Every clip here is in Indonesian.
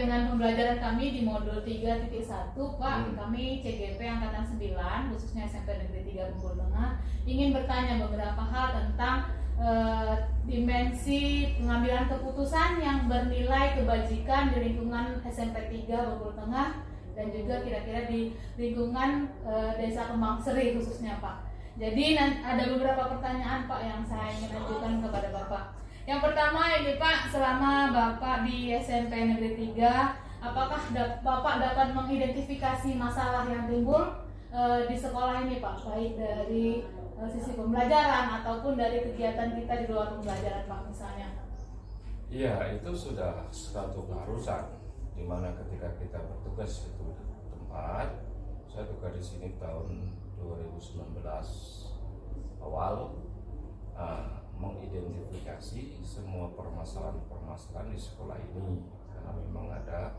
dengan pembelajaran kami di modul 3.1 Pak, kami CGP Angkatan 9 khususnya SMP Negeri 3 Bengkulu Tengah ingin bertanya beberapa hal tentang dimensi pengambilan keputusan yang bernilai kebajikan di lingkungan SMP 3 Bengkulu Tengah dan juga kira-kira di lingkungan Desa Kembang Seri khususnya Pak. Jadi ada beberapa pertanyaan Pak yang saya ingin ajukan kepada Bapak. Yang pertama ini Pak, selama Bapak di SMP Negeri 3, apakah Bapak dapat mengidentifikasi masalah yang timbul di sekolah ini Pak, baik dari sisi pembelajaran ataupun dari kegiatan kita di luar pembelajaran Pak misalnya? Iya, itu sudah suatu keharusan, di mana ketika kita bertugas itu di tempat, saya juga di sini tahun 2019 awal. Mengidentifikasi semua permasalahan-permasalahan di sekolah ini karena memang ada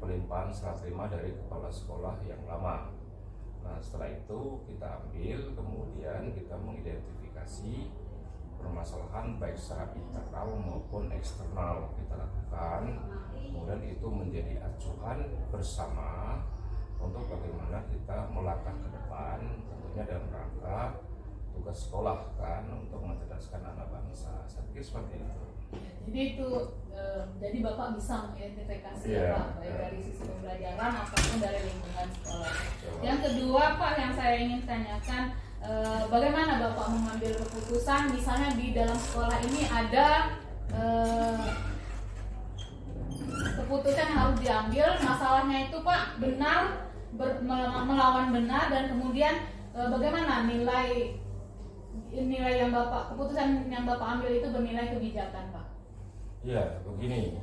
pelimpahan serah terima dari kepala sekolah yang lama. Nah setelah itu kita ambil, kemudian kita mengidentifikasi permasalahan baik secara internal maupun eksternal kita lakukan, kemudian itu menjadi acuan bersama untuk bagaimana kita melangkah ke depan, tentunya dalam rangka tugas sekolah kan untuk mencerdaskan anak bangsa. Saya pikir seperti itu. Jadi itu jadi Bapak bisa mengidentifikasi Pak, baik dari sisi pembelajaran ataupun dari lingkungan sekolah. Yang kedua Pak yang saya ingin tanyakan, bagaimana Bapak mengambil keputusan misalnya di dalam sekolah ini ada keputusan yang harus diambil, masalahnya itu Pak benar melawan benar, dan kemudian bagaimana nilai yang Bapak, keputusan yang Bapak ambil itu bernilai kebijakan Pak? Ya begini,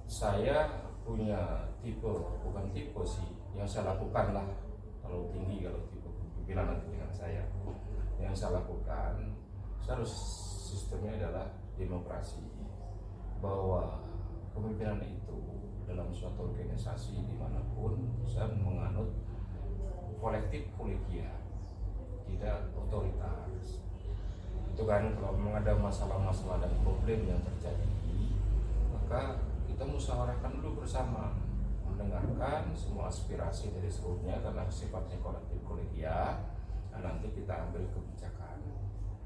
saya punya tipe, bukan tipe sih, yang saya lakukan lah, terlalu tinggi kalau tipe pimpinan nanti dengan saya. Yang saya lakukan, saya harus sistemnya adalah demokrasi, bahwa kepemimpinan itu dalam suatu organisasi dimanapun saya menganut kolektif kolegial, tidak otoritas. Itu kan kalau memang ada masalah-masalah dan problem yang terjadi, maka kita musyawarahkan dulu bersama, mendengarkan semua aspirasi dari seluruhnya karena sifatnya kolektif kolegial. Nah, nanti kita ambil kebijakan.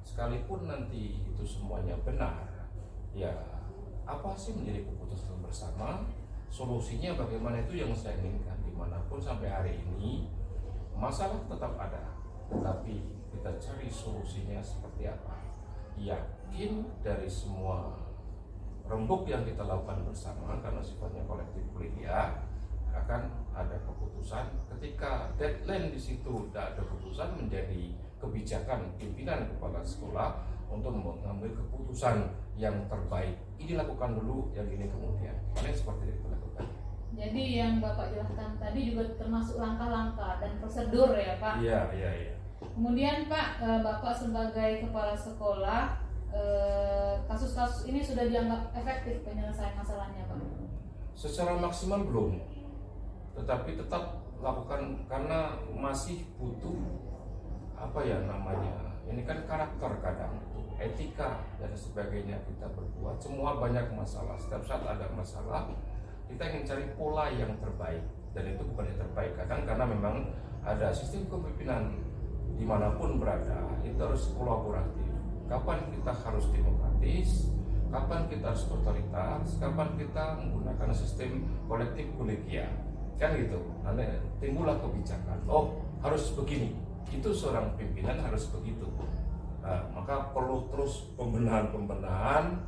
Sekalipun nanti itu semuanya benar, ya apa sih menjadi keputusan bersama, solusinya bagaimana, itu yang saya inginkan. Dimanapun sampai hari ini masalah tetap ada, tetapi kita cari solusinya seperti apa. Yakin dari semua rembuk yang kita lakukan bersama karena sifatnya kolektif kolegial akan ada keputusan. Ketika deadline di situ tidak ada keputusan, menjadi kebijakan pimpinan kepala sekolah untuk mengambil keputusan yang terbaik. Ini lakukan dulu, yang ini kemudian. Ini seperti itu lakukan. Jadi yang Bapak jelaskan tadi juga termasuk langkah-langkah dan prosedur ya Pak? Iya. Kemudian Pak, Bapak sebagai kepala sekolah, kasus-kasus ini sudah dianggap efektif penyelesaian masalahnya Pak? Secara maksimal belum, tetapi tetap lakukan karena masih butuh apa ya namanya, ini kan karakter kadang, etika dan sebagainya kita berbuat. Semua banyak masalah, setiap saat ada masalah, kita ingin cari pola yang terbaik, dan itu bukan yang terbaik kadang karena memang ada sistem kepemimpinan dimanapun berada itu harus kolaboratif. Kapan kita harus demokratis, kapan kita harus otoritas, kapan kita menggunakan sistem kolektif kolegial, kan gitu. Nanti timbullah kebijakan, oh harus begini, itu seorang pimpinan harus begitu. Nah, maka perlu terus pembenahan.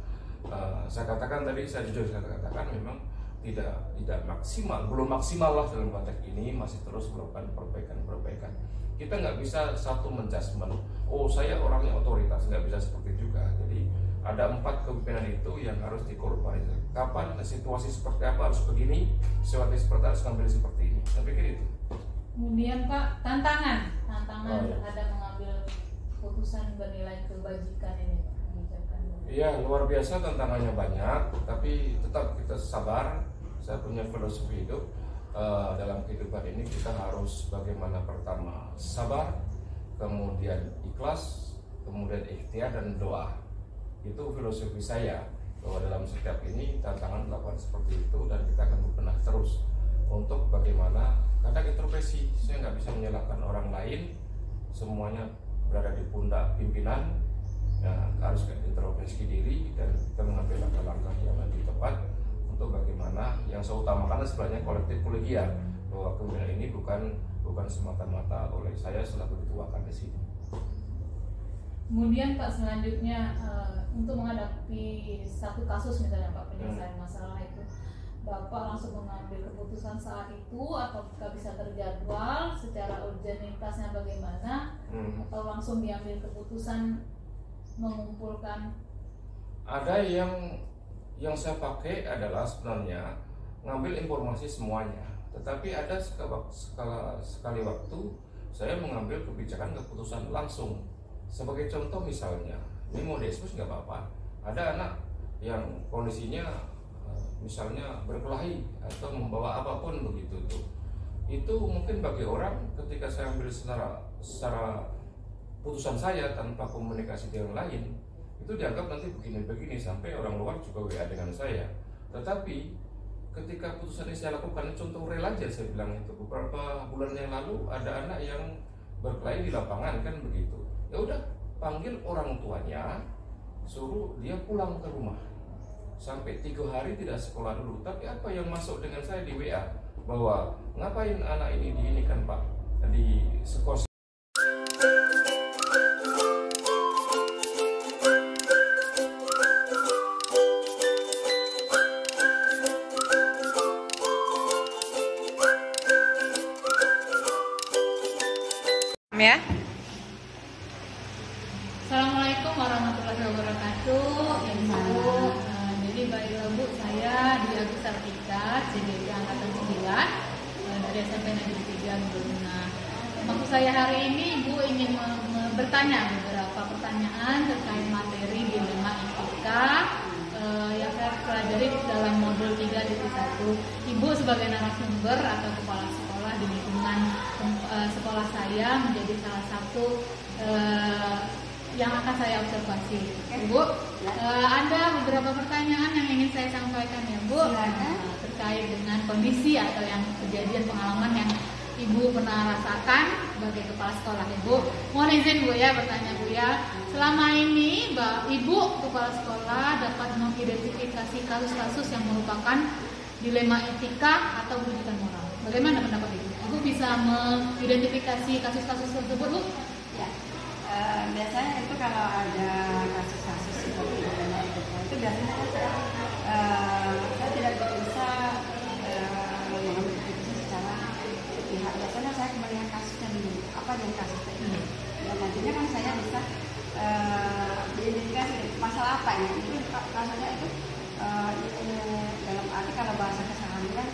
Saya katakan tadi, saya jujur saya katakan memang tidak maksimal, belum maksimal lah dalam konteks ini, masih terus melakukan perbaikan. Kita nggak bisa satu menjudgment, oh saya orangnya otoritas, nggak bisa seperti juga. Jadi ada 4 kepemimpinan itu yang harus dikorbankan. Kapan situasi seperti apa harus begini, situasi seperti apa harus ngambil seperti ini. Saya pikir itu. Kemudian Pak, tantangan terhadap mengambil keputusan bernilai kebajikan ini Pak, kebijakan. Iya, luar biasa, tantangannya banyak, tapi tetap kita sabar. Saya punya filosofi hidup, dalam kehidupan ini kita harus bagaimana, pertama sabar, kemudian ikhlas, kemudian ikhtiar dan doa. Itu filosofi saya. bahwa dalam setiap ini tantangan dilakukan seperti itu, dan kita akan berbenah terus untuk bagaimana kadang introspeksi. Saya nggak bisa menyalahkan orang lain, semuanya berada di pundak pimpinan. Ya, harus introspeksi diri dan kita mengambil langkah-langkah yang lebih tepat untuk bagaimana yang saya utamakan sebenarnya kolektif kolegial, bahwa kepemimpinan ini bukan semata-mata oleh saya selaku dituakan di sini. Kemudian Pak, selanjutnya untuk menghadapi satu kasus misalnya Pak, penyelesaian masalah itu, Bapak langsung mengambil keputusan saat itu atau bisa terjadwal secara urgenitasnya bagaimana, atau langsung diambil keputusan mengumpulkan? Ada yang saya pakai adalah sebenarnya ngambil informasi semuanya, tetapi ada sekali waktu saya mengambil kebijakan keputusan langsung. Sebagai contoh misalnya, ini mau diekspos nggak apa-apa, ada anak yang kondisinya misalnya berkelahi atau membawa apapun begitu tuh, itu mungkin bagi orang ketika saya ambil secara putusan saya tanpa komunikasi dengan lain, itu dianggap nanti begini-begini, sampai orang luar juga WA dengan saya. Tetapi ketika putusan ini saya lakukan, contoh real aja saya bilang itu, beberapa bulan yang lalu ada anak yang berkelahi di lapangan kan begitu. Ya udah, panggil orang tuanya, suruh dia pulang ke rumah. Sampai 3 hari tidak sekolah dulu. Tapi apa yang masuk dengan saya di WA, bahwa ngapain anak ini diinikan Pak di sekos. Ya. Assalamualaikum warahmatullahi wabarakatuh. Ibu, jadi Bapak Ibu, saya Dia Sartika, CGP Angkatan 9 dari SMP Negeri 3 Guluna. Maksud saya hari ini Ibu ingin bertanya beberapa pertanyaan terkait materi dilema etika yang saya pelajari dalam modul 3.1. Ibu sebagai narasumber atau kepala sekolah di lingkungan sekolah saya menjadi salah satu yang akan saya observasi. Ibu, ada beberapa pertanyaan yang ingin saya sampaikan ya Bu, terkait dengan kondisi atau yang kejadian pengalaman yang Ibu pernah rasakan sebagai kepala sekolah. Ibu, mohon izin Bu ya bertanya Bu ya. Selama ini Ibu kepala sekolah dapat mengidentifikasi kasus-kasus yang merupakan dilema etika atau rujukan moral. Bagaimana pendapat Ibu? Ibu bisa mengidentifikasi kasus-kasus tersebut Bu? Ya. Biasanya itu kalau ada kasus-kasus seperti dilema etika itu biasanya saya tidak bisa mengambil keputusan secara pihak. Biasanya saya melihat kasusnya dulu, apa yang kasusnya ini, dan nantinya kan saya bisa diidentifikasi masalah apa ya. Itu kasusnya itu dalam arti kalau bahasa kesalahan kan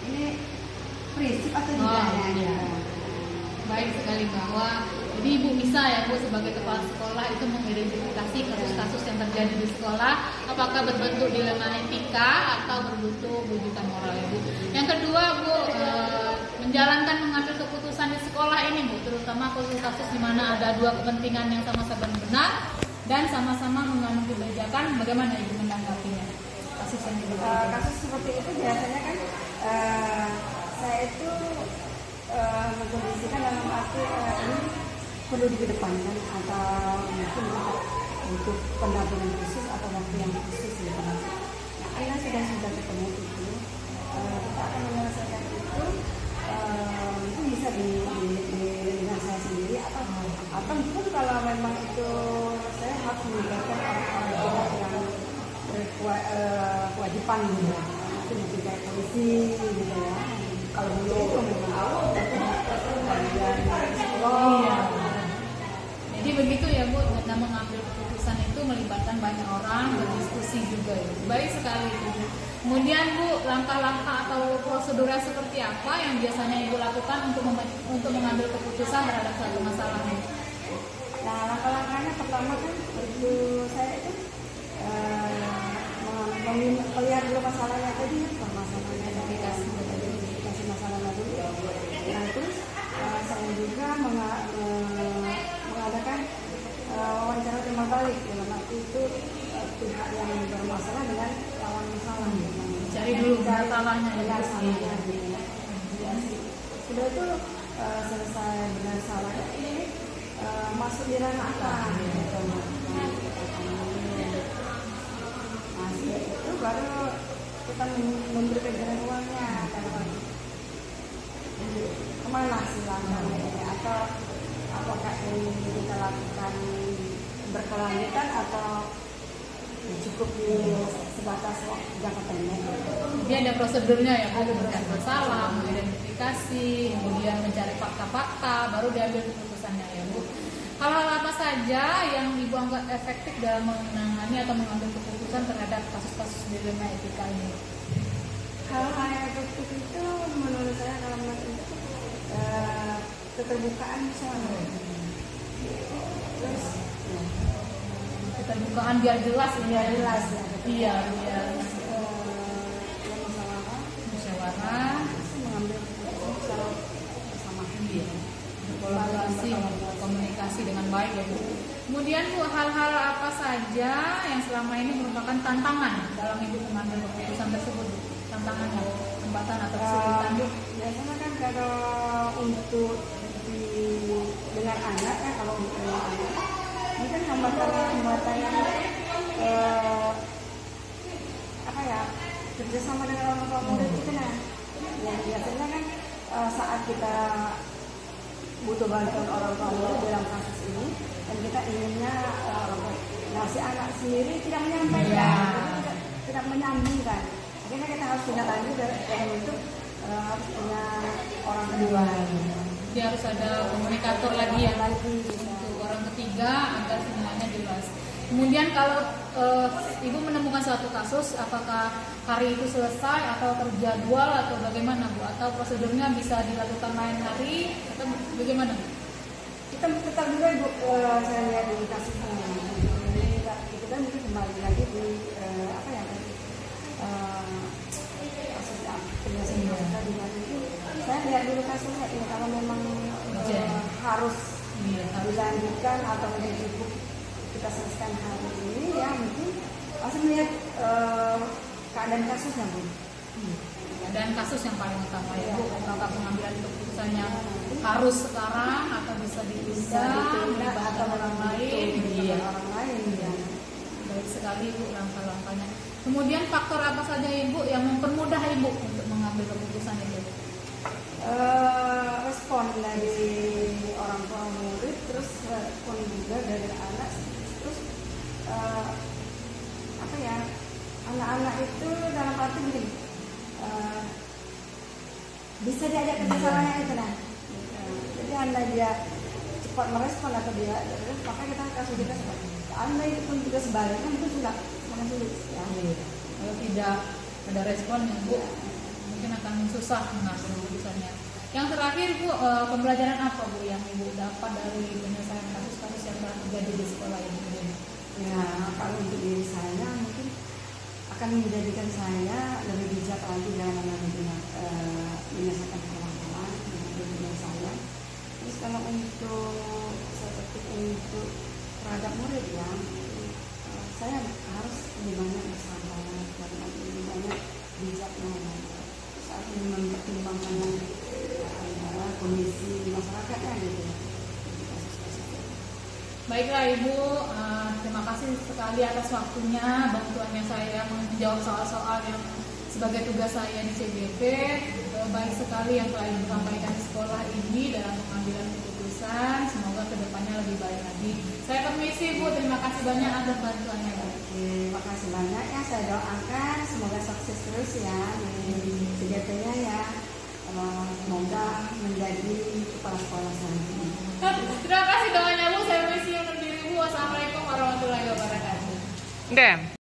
ini prinsip atau tidak. Baik sekali, bahwa jadi Ibu bisa ya Bu sebagai kepala sekolah itu mengidentifikasi kasus-kasus yang terjadi di sekolah, apakah berbentuk dilema etika atau berbentuk rujukan moral ya Bu. Yang kedua Bu, menjalankan mengambil keputusan di sekolah ini Bu, terutama kasus-kasus di mana ada dua kepentingan yang sama-sama benar dan sama-sama mengandung kebijakan, bagaimana Ibu menanggapinya? Kasus yang kasus seperti itu biasanya kan saya itu mengkondisikan dalam arti ini perlu dikedepankan atau mungkin untuk pendampingan khusus atau waktu yang khusus gitu. Nah, kita sudah ketemu itu, kita akan menyelesaikan itu mungkin bisa dengan saya sendiri atau mungkin kalau memang itu saya harus melibatkan orang-orang yang berkewajiban gitu, mungkin kayak polisi gitu ya. Kalau dulu itu memang jadi begitu ya Bu, kita mengambil keputusan itu melibatkan banyak orang, berdiskusi juga ya. Baik sekali Bu. Kemudian Bu, langkah-langkah atau prosedurnya seperti apa yang biasanya Ibu lakukan untuk mengambil keputusan terhadap suatu masalah ini? Nah, langkah-langkahnya pertama kan saya itu melihat dulu masalahnya tadi, permasalahannya identifikasi masalahnya dulu. Nah, terus saya juga mengadakan wawancara timbal balik, dalam arti itu pihak yang bermasalah dengan lawan masalah gitu. Cari dulu masalahnya ya. Benar salahnya gitu ya. Sudah itu selesai benar salahnya ini masuk di ranah apa gitu. Nah setelah itu baru kita memberikan jalan uangnya kemana sih langkahnya ini, atau apakah ini kita lakukan berkelanjutan atau cukup di sebatas jangka pendek. Dia ada prosedurnya ya, ada bersalah, mengidentifikasi, kemudian mencari fakta-fakta, baru diambil keputusannya ya Bu. Hal-hal apa saja yang Ibu anggap efektif dalam menangani atau mengambil keputusan terhadap kasus-kasus dilema etika ini? Hal-hal yang efektif itu menurut saya kalau menurut itu keterbukaan misalnya. Terus Keterbukaan biar jelas biar jelas ya. Iya, biar musyawarah mengambil keputusan secara bersama. iya. Berkolaborasi, komunikasi dengan baik ya Bu. Kemudian Bu, hal-hal apa saja yang selama ini merupakan tantangan dalam Ibu mengambil keputusan tersebut Bu? Tantangannya, hambatan atau kesulitan Bu? Biasanya kan kalau untuk dengan anak ya, kalau untuk dengan anak mungkin hambatannya apa ya, kerjasama dengan orang tua murid itu nah yang biasanya kan saat kita butuh bantuan orang tua murid dalam kasus ini dan kita inginnya si anak sendiri tidak menyampaikan, tidak menyambungkan, akhirnya kita harus tindak lanjut dan untuk harus punya orang kedua. Jadi harus ada komunikator lagi ya, Gitu. untuk orang ketiga agar semuanya jelas. Kemudian kalau Ibu menemukan suatu kasus, apakah hari itu selesai atau terjadwal atau bagaimana Bu? Atau prosedurnya bisa dilakukan lain hari atau bagaimana? Kita tetap juga Ibu, saya lihat di kasusnya ini kita mungkin kembali lagi di apa ya kasus penyelesaian di mana itu saya lihat dulu kasusnya ini kalau memang harus dilanjutkan atau mungkin cukup kita selesaikan hari ini ya mungkin masih melihat keadaan kasusnya Bu. Dan kasus yang paling utama ya Bu, apakah pengambilan keputusannya harus sekarang atau bisa ditunda melibatkan orang lain? Iya. Orang lain ya. Baik sekali Bu langkah-langkahnya. Kemudian faktor apa saja Ibu yang mempermudah Ibu untuk mengambil keputusan itu? Respon dari orang tua murid, terus respon juga dari anak, terus apa ya, anak-anak itu dalam arti begini, bisa diajak kerjasamanya itu nah. Jadi anda dia cepat merespon atau dia terus maka kita kasih juga seperti anda itu pun juga sebaliknya mungkin sudah semakin sulit ya. Kalau tidak ada respon ya Bu, mungkin akan susah mengambil keputusannya. Yang terakhir Bu, pembelajaran apa Bu yang Ibu dapat dari penyelesaian kasus-kasus yang telah terjadi di sekolah ini? Ya, kalau untuk diri saya mungkin akan menjadikan saya lebih bijak lagi dalam mengambil menyelesaikan permasalahan di dunia saya. Terus kalau untuk seperti untuk terhadap murid ya, saya harus lebih banyak bersabar dan lebih banyak bijaknya saat mempertimbangkan kondisi masyarakatnya gitu. Baiklah Ibu, terima kasih sekali atas waktunya, bantuannya saya menjawab soal-soal yang sebagai tugas saya di CBP. Baik sekali yang telah Ibu sampaikan di sekolah ini dalam pengambilan keputusan. Semoga kedepannya lebih baik lagi. Saya permisi Bu, terima kasih banyak atas bantuannya Bu. Terima kasih banyak ya, saya doakan semoga sukses terus ya di CBP-nya ya. Semoga menjadi kepala sekolah selanjutnya. Terima kasih doanya Bu, saya permisi undur diri Bu. Wassalamualaikum warahmatullahi wabarakatuh. Dem.